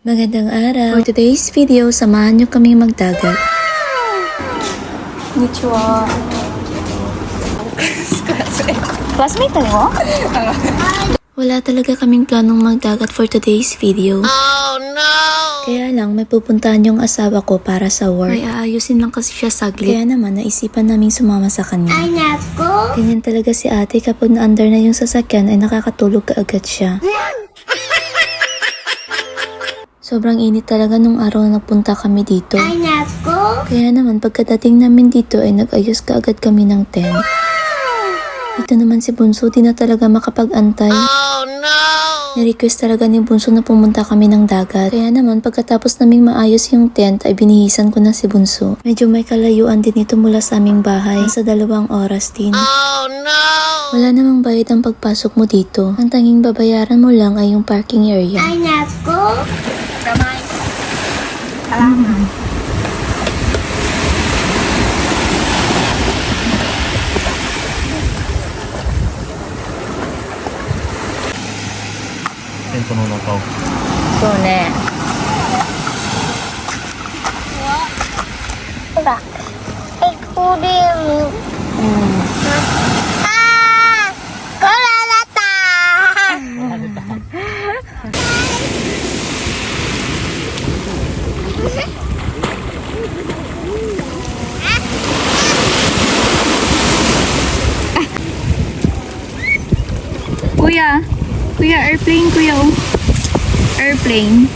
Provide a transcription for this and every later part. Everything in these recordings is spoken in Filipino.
Magandang araw! For today's video, samahan nyo kami magdagat. Konnichiwa. Classmate na mo? Wala talaga kaming planong magdagat for today's video. Oh no! Kaya lang, may pupuntahan yung asawa ko para sa work. May aayusin lang kasi siya saglit. Kaya naman, naisipan namin sumama sa kanya. Ay, nako! Ganyan talaga si ate, kapag na-under na yung sasakyan ay nakakatulog kaagad siya. Sobrang init talaga nung araw na nagpunta kami dito. Ay, nako! Kaya naman, pagkadating namin dito ay nag-ayos kaagad kami ng tent. Dito naman si Bunso, di na talaga makapag-antay. Oh no! Ni-request talaga ni Bunso na pumunta kami ng dagat. Kaya naman, pagkatapos naming maayos yung tent, ay binihisan ko na si Bunso. Medyo may kalayuan din ito mula sa aming bahay. Nasa 2 oras din. Oh no! Wala namang bayad ang pagpasok mo dito. Ang tanging babayaran mo lang ay yung parking area. Ay, nako! Kamay. Salamat.テントの中をそうね。ほら。これも。こられた。Kuya, airplane, kuya, oh. Airplane.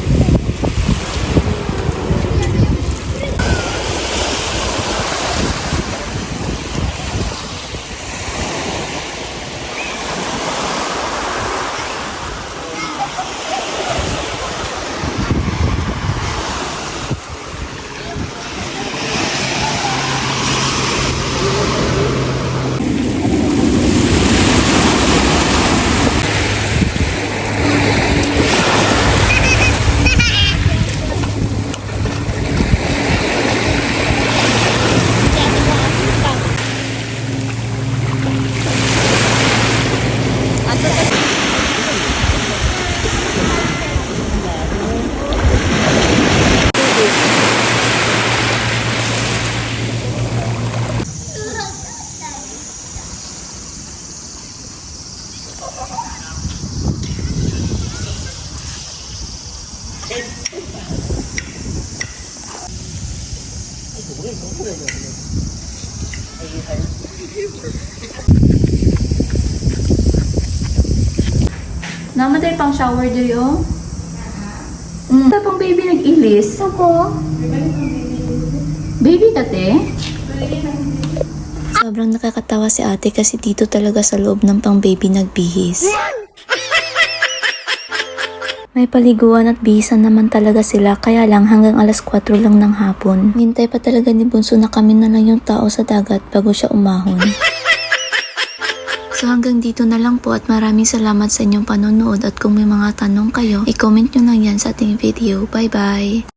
Namatay pang shower day, oh. Pang baby nag-ilis. Ako? Baby ka, te? Sobrang nakakatawa si ate kasi dito talaga sa loob ng pang baby nagbihis. May paliguan at bihisan naman talaga sila, kaya lang hanggang alas 4 lang ng hapon. Hintay pa talaga ni Bunso na kami na lang yung tao sa dagat bago siya umahon. So hanggang dito na lang po at maraming salamat sa inyong panonood, at kung may mga tanong kayo, i-comment nyo lang yan sa ating video. Bye bye!